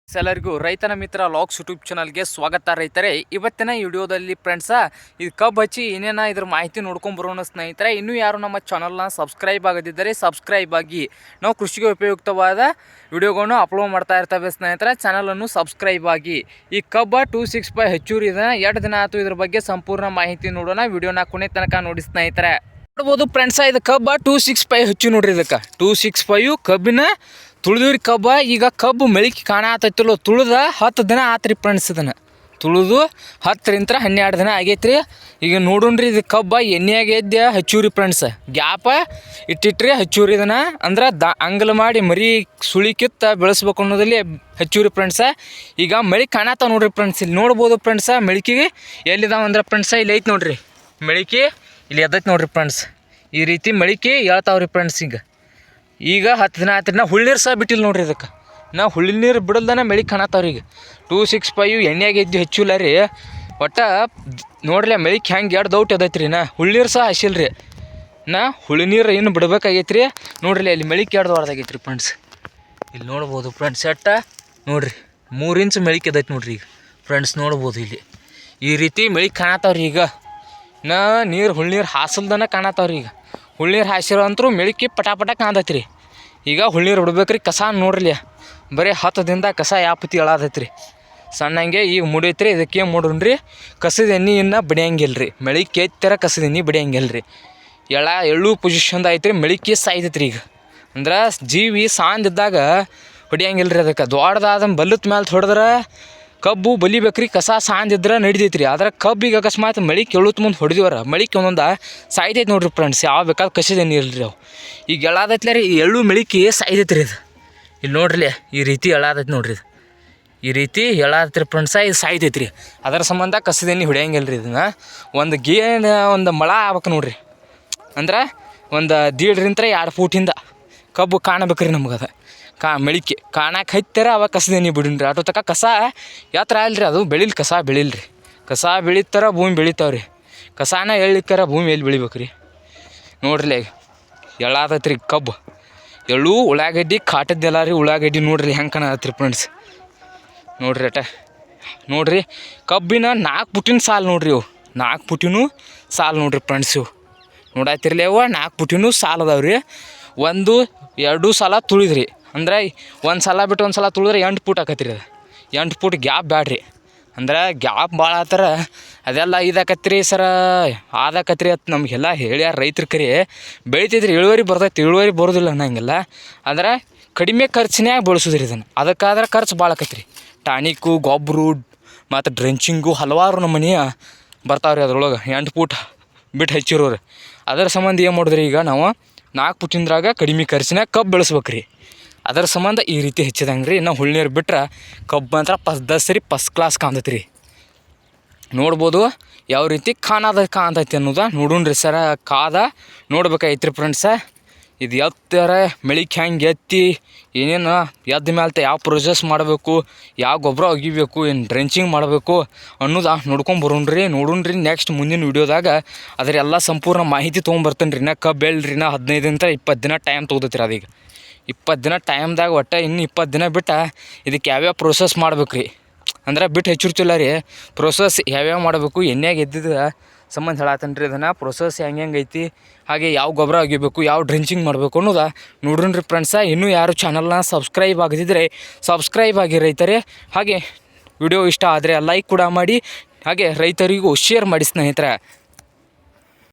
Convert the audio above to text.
ಎಲ್ಲರಿಗೂ ರೈತನ ಮಿತ್ರ logs YouTube ಚಾನಲ್ಗೆ ಸ್ವಾಗತ. ರೈತರೇ, ಇವತ್ತಿನ ವಿಡಿಯೋದಲ್ಲಿ ಫ್ರೆಂಡ್ಸ ಇದು ಕಬ್ಬು ಹಚ್ಚಿ ಏನೇನ ಇದ್ರ ಮಾಹಿತಿ ನೋಡ್ಕೊಂಡು ಬರೋಣ ಸ್ನೇಹಿತರೆ. ಇನ್ನೂ ಯಾರು ನಮ್ಮ ಚಾನಲ್ನ ಸಬ್ಸ್ಕ್ರೈಬ್ ಆಗದಿದ್ದರೆ ಸಬ್ಸ್ಕ್ರೈಬ್ ಆಗಿ. ನಾವು ಕೃಷಿಗೆ ಉಪಯುಕ್ತವಾದ ವಿಡಿಯೋಗಳನ್ನು ಅಪ್ಲೋಡ್ ಮಾಡ್ತಾ ಇರ್ತೇವೆ ಸ್ನೇಹಿತರೆ. ಚಾನಲನ್ನು ಸಬ್ಸ್ಕ್ರೈಬ್ ಆಗಿ. ಈ ಕಬ್ಬ 265 ಹೆಚ್ಚೂರಿ ಇದೆ. 2 ದಿನ ಆಯಿತು. ಇದ್ರ ಬಗ್ಗೆ ಸಂಪೂರ್ಣ ಮಾಹಿತಿ ನೋಡೋಣ. ವಿಡಿಯೋನ ಕೊನೆ ತನಕ ನೋಡಿ ಸ್ನೇಹಿತರೆ. ನೋಡ್ಬೋದು ಫ್ರೆಂಡ್ಸ, ಇದು ಕಬ್ಬ 265 ಹೆಚ್ಚು ನೋಡ್ರಿ. ಇದಕ್ಕೆ 265 ಕಬ್ಬಿನ ತುಳಿದ್ರಿ ಕಬ್ಬ. ಈಗ ಕಬ್ಬು ಮೆಳಿಕೆ ಕಾಣತೈತಿಲ್ಲ, ತುಳಿದ 10 ದಿನ ಆತ್ರಿ ಫ್ರೆಂಡ್ಸ್. ಇದನ್ನು ತುಳಿದು 10ರಿಂದ 12 ದಿನ ಆಗೈತ್ರಿ. ಈಗ ನೋಡೋಣ್ರಿ, ಇದು ಕಬ್ಬ ಎಣ್ಣೆಯಾಗ ಎದ್ದೆ ಹಚ್ಚೂರಿ ಫ್ರೆಂಡ್ಸ್. ಗ್ಯಾಪ ಇಟ್ಟಿಟ್ರಿ ಹಚ್ಚೂರಿ. ಇದನ್ನು ಅಂದ್ರೆ ಅಂಗಲ ಮಾಡಿ ಮರಿ ಸುಳಿ ಕಿತ್ತ ಬೆಳೆಸ್ಬೇಕು ಅನ್ನೋದಲ್ಲಿ ಹಚ್ಚೂರಿ ಫ್ರೆಂಡ್ಸ. ಈಗ ಮೆಳಿಕೆ ಕಾಣತ್ತಾವ ನೋಡ್ರಿ ಫ್ರೆಂಡ್ಸ್. ಇಲ್ಲಿ ನೋಡ್ಬೋದು ಫ್ರೆಂಡ್ಸ, ಮೆಳಿಕೆಗೆ ಎಲ್ಲಿದಾವ ಅಂದ್ರೆ ಫ್ರೆಂಡ್ಸ ಇಲ್ಲಿ ಐತೆ ನೋಡ್ರಿ ಮೆಳಿಕೆ. ಇಲ್ಲಿ ಎದ್ದೈತೆ ನೋಡ್ರಿ ಫ್ರೆಂಡ್ಸ್. ಈ ರೀತಿ ಮೆಳಿಕೆ ಹೇಳ್ತಾವ್ರಿ ಫ್ರೆಂಡ್ಸ್. ಈಗ 10 ದಿನ ಆತ್ರಿ. ನಾ ಹುಳ್ನೀರು ಸಹ ಬಿಟ್ಟಿಲ್ಲ ನೋಡ್ರಿ. ಇದಕ್ಕೆ ನಾ ಹುಳ್ನೀರು ಬಿಡಲ್ದನ ಮೆಳಿಕೆ ಕಾಣತ್ತಾವ್ರಿ. ಈಗ 265 ಎಣ್ಣೆಯಾಗ ಎದ್ದು ಹೆಚ್ಚಿಲ್ಲ ರೀ. ಒಟ್ಟು ನೋಡ್ರಿ ಮೆಳಿಕೆ ಹೆಂಗೆ ಎರಡು ದೌಟ್ ಎದೈತ್ರಿ. ನಾ ಹುಳ್ನೀರು ಸಹ ಹಸಿಲ್ರಿ. ನಾ ಹುಳ್ನೀರು ಇನ್ನು ಬಿಡ್ಬೇಕಾಗೈತ್ರಿ. ನೋಡ್ರಿ ಅಲ್ಲಿ ಮೆಳಿಕೆ ಎರಡು ವಾರದಾಗೈತ್ರಿ ಫ್ರೆಂಡ್ಸ್. ಇಲ್ಲಿ ನೋಡ್ಬೋದು ಫ್ರೆಂಡ್ಸ್. ಎಟ್ಟ ನೋಡ್ರಿ 3 ಇಂಚ್ ಮೆಳಿಕೆ ಎದೈತೆ ನೋಡ್ರಿ. ಈಗ ಫ್ರೆಂಡ್ಸ್ ನೋಡ್ಬೋದು ಇಲ್ಲಿ ಈ ರೀತಿ ಮೆಳಿಕೆ ಕಾಣತ್ತಾವ್ರಿ. ಈಗ ನಾ ಹುಳ್ನೀರು ಹಾಸಲ್ದನ ಕಾಣತ್ತಾವ್ರಿ. ಈಗ ಹುಳ್ನೀರು ಹಾಸಿರೋ ಅಂತರೂ ಮೆಳಿಕೆ ಪಟಾಪಟ ಕಾಣತೈತ್ರಿ. ಈಗ ಹುಳ್ನೀರು ಬಿಡ್ಬೇಕ್ರಿ. ಕಸ ನೋಡ್ರಿ ಬರೀ 10 ದಿನದಾಗ ಕಸ ಯಾಪತಿ ಎಳಾದೈತ್ರಿ ಸಣ್ಣಂಗೆ. ಈಗ ಮುಡಿಯತ್ರಿ. ಇದಕ್ಕೆ ಮಾಡೋಣ್ರಿ, ಕಸದ ಎಣ್ಣೆ ಇನ್ನೂ ಬಡಿಯಂಗಿಲ್ಲ ರೀ. ಮೆಳಿಕೆ ಎತ್ತರ ಕಸದ ಎಣ್ಣೆ ಬಡಿಯಂಗಿಲ್ಲ ರೀ. ಎಳ್ಳು ಪೊಸಿಷನ್ದ ಐತ್ರಿ. ಮೆಳಿಕೆ ಸಾಯ್ತೈತ್ರಿ. ಈಗ ಅಂದ್ರೆ ಜೀವಿ ಸಾಂದಿದ್ದಾಗ ಹೊಡಿಯಂಗಿಲ್ಲ ರೀ. ಅದಕ್ಕೆ ದೊಡ್ಡದಾದ ಬಲ್ಲದ ಮೇಲೆ ಹೊಡೆದ್ರೆ ಕಬ್ಬು ಬಲಿಬೇಕ್ರಿ. ಕಸ ಸಾಂದಿದ್ರೆ ನಡಿದೈತ್ರಿ. ಆದ್ರೆ ಕಬ್ಬಿಗೆ ಅಕಸ್ಮಾತ್ ಮೆಳಿಕೆ ಎಳುತ್ತ ಮುಂದೆ ಹೊಡೆದಿವರ ಮೆಳಿಕೆ ಒಂದೊಂದು ಸಾಯ್ತೈತೆ ನೋಡ್ರಿ ಫ್ರೆಂಡ್ಸ್. ಯಾವ ಬೇಕಾದ್ರೆ ಕಸದ ಎಣ್ಣೆ ಇಲ್ರಿ ಅವು. ಈಗ ಎಳಾದೈತ್ಲ ರೀ ಎಳ್ಳು ಮೆಳಿಕೆ ಸಾಯ್ತೈತ್ರಿ. ಇದು ಇಲ್ಲಿ ನೋಡ್ರಿ ಈ ರೀತಿ ಎಳಾದೈತೆ ನೋಡ್ರಿ. ಇದು ಈ ರೀತಿ ಎಳಾದೈತ್ರಿ ಫ್ರೆಂಡ್ಸ. ಇದು ಸಾಯ್ತೈತ್ರಿ. ಅದರ ಸಂಬಂಧ ಕಸದ ಎಣ್ಣೆ ಹೊಡಿಯಂಗಿಲ್ಲ ರೀ. ಇದನ್ನು ಒಂದು ಮೊಳ ಆಗ್ಬೇಕು ನೋಡ್ರಿ. ಅಂದ್ರೆ ಒಂದು 1.5 2 ಫೂಟಿಂದ ಕಬ್ಬು ಕಾಣಬೇಕ್ರಿ ನಮ್ಗೆ. ಅದು ಮೆಳಿಕೆ ಕಾಣಕ್ಕೆ ಹೈತಾರ ಅವಾಗ ಕಸದ ಎಣ್ಣೆ ಬಿಡಿನ್ರಿ. ಆಟೋ ತಕ ಕಸ ಯಾತ್ರ ಅಲ್ರಿ. ಅದು ಬೆಳಿಲ್ ಕಸ ಬೆಳಿಲ್ರಿ. ಕಸ ಬೆಳಿತಾರ ಭೂಮಿ ಬೆಳಿತಾವ್ರಿ. ಕಸಾನ ಎಳ್ಳಿಕ್ಕಾರ ಭೂಮಿ ಎಲ್ಲಿ ಬೆಳಿಬೇಕ್ರಿ. ನೋಡ್ರಿ ಎಳಾದೈತ್ರಿ ಕಬ್ಬು. ಎಳ್ಳು ಉಳ್ಳಾಗಡ್ಡಿ ಕಾಟದ್ದೆಲ್ಲ ರೀ. ಉಳ್ಳಾಗಡ್ಡಿ ನೋಡ್ರಿ ಹೆಂಗೆ ಕಾಣತ್ರಿ ಫ್ರೆಂಡ್ಸ್. ನೋಡ್ರಿ ನೋಡ್ರಿ ಕಬ್ಬಿನ 4 ಫುಟಿನ ಸಾಲು ನೋಡ್ರಿ. ಇವು 4 ಫುಟಿನೂ ಸಾಲು ನೋಡ್ರಿ ಫ್ರೆಂಡ್ಸ್. ಇವು ನೋಡಾತಿರ್ಲಿ ಅವ 4 ಫುಟಿನೂ ಸಾಲು ಅದಾವ್ರಿ. 1 2 ಸಲ ತುಳಿದ್ರಿ ಅಂದ್ರೆ ಒಂದು ಸಲ ಬಿಟ್ಟು ಒಂದು ಸಲ ತುಳಿದ್ರೆ 8 ಫೂಟ್ ಆಕತ್ರಿ. ಅದು 8 ಫೂಟ್ ಗ್ಯಾಪ್ ಬ್ಯಾಡ್ರಿ. ಅಂದ್ರೆ ಗ್ಯಾಪ್ ಭಾಳ ಆತರ ಅದೆಲ್ಲ ಇದಾಕತ್ರಿ ಸರ ಆದಾಕತ್ರಿ ಅಂತ ನಮಗೆಲ್ಲ ಹೇಳ್ಯಾರ ರೈತರು. ಕರಿ ಬೆಳಿತೈತ್ರಿ. ಇಳುವರಿ ಬರ್ತೈತಿ. ಇಳುವರಿ ಬರೋದಿಲ್ಲ ಅನ್ನಂಗಿಲ್ಲ. ಅಂದ್ರೆ ಕಡಿಮೆ ಖರ್ಚಿನ್ಯಾಗ ಬೆಳೆಸೋದ್ರಿ ಇದನ್ನು. ಅದಕ್ಕಾದ್ರೆ ಖರ್ಚು ಭಾಳ ಆಕತ್ರಿ. ಟಾನಿಕ್ಕು, ಗೊಬ್ಬರು ಮತ್ತು ಡ್ರೆಂಚಿಂಗು ಹಲವಾರು ನಮೂನೆಯ ಬರ್ತಾವ್ರಿ ಅದ್ರೊಳಗೆ. 8 ಫೂಟ್ ಬಿಟ್ಟು ಹಚ್ಚಿರೋರು. ಅದರ ಸಂಬಂಧ ಏನು ಮಾಡಿದ್ರಿ, ಈಗ ನಾವು 4 ಫುಟಿಂದ್ರಾಗ ಕಡಿಮೆ ಖರ್ಚಿನಾಗ ಕಬ್ಬು ಬೆಳೆಸ್ಬೇಕ್ರಿ. ಅದರ ಸಂಬಂಧ ಈ ರೀತಿ ಹೆಚ್ಚಿದಂಗೆ ರೀ. ನಾವು ಹುಳ್ನೀರು ಬಿಟ್ರೆ ಕಬ್ಬು ಮಾತ್ರ ಫಸ್ಟ್ ಕ್ಲಾಸ್ ಕಾಣ್ತೈತಿ ರೀ. ನೋಡ್ಬೋದು ಯಾವ ರೀತಿ ಕಾಣ್ತೈತಿ ಅನ್ನೋದ ನೋಡೋಣ್ರಿ ಸರ. ನೋಡ್ಬೇಕಾಯ್ತು ರೀ ಫ್ರೆಂಡ್ಸ. ಇದು ಎತ್ತರ ಮೆಳಿಕೆ ಹೆಂಗೆ ಎತ್ತಿ ಏನೇನು ಎದ್ದ ಮೇಲೆ ಯಾವ ಪ್ರೊಸೆಸ್ ಮಾಡಬೇಕು, ಯಾವ ಗೊಬ್ಬರ ಒಗಿಬೇಕು, ಏನು ಡ್ರೆಂಚಿಂಗ್ ಮಾಡಬೇಕು ಅನ್ನೋದು ನೋಡ್ಕೊಂಬರೋಣ್ರಿ. ನೆಕ್ಸ್ಟ್ ಮುಂದಿನ ವೀಡಿಯೋದಾಗ ಅದರೆಲ್ಲ ಸಂಪೂರ್ಣ ಮಾಹಿತಿ ತೊಗೊಂಬರ್ತೇನೆ ರೀ. ನಾ ಕಬ್ಬು ಬೆಳ್ರಿ 15 20 ದಿನ ಟೈಮ್ ತೊಗೋತೈತಿ ರೀ. ಅದೀಗ 20 ದಿನ ಟೈಮ್ದಾಗ ಒಟ್ಟು ಇನ್ನು 20 ದಿನ ಬಿಟ್ಟು ಇದಕ್ಕೆ ಯಾವ್ಯಾವ ಪ್ರೋಸೆಸ್ ಮಾಡ್ಬೇಕು ರೀ. ಅಂದ್ರೆ ಬಿಟ್ಟು ಹೆಚ್ಚಿರ್ತಿಲ್ಲ ರೀ. ಪ್ರೋಸೆಸ್ ಯಾವ್ಯಾವ ಮಾಡಬೇಕು ಎಣ್ಣೆಯಾಗ ಎದ್ದಿದ್ದ ಸಂಬಂಧ ಹೇಳತ್ತೇನೆ ರೀ. ಇದನ್ನು ಪ್ರೋಸೆಸ್ ಹೆಂಗೆ ಐತಿ, ಹಾಗೆ ಯಾವ ಗೊಬ್ಬರ ಒಗಿಬೇಕು, ಯಾವ ಡ್ರೆಂಚಿಂಗ್ ಮಾಡಬೇಕು ಅನ್ನೋದು ನೋಡ್ರಿ ಫ್ರೆಂಡ್ಸ. ಇನ್ನೂ ಯಾರು ಚಾನಲ್ನ ಸಬ್ಸ್ಕ್ರೈಬ್ ಆಗದಿದ್ದರೆ ಸಬ್ಸ್ಕ್ರೈಬ್ ಆಗಿ ರೈತರೇ. ಹಾಗೆ ವಿಡಿಯೋ ಇಷ್ಟ ಆದರೆ ಲೈಕ್ ಕೂಡ ಮಾಡಿ. ಹಾಗೆ ರೈತರಿಗೂ ಶೇರ್ ಮಾಡಿ ಸ್ನೇಹಿತರೆ.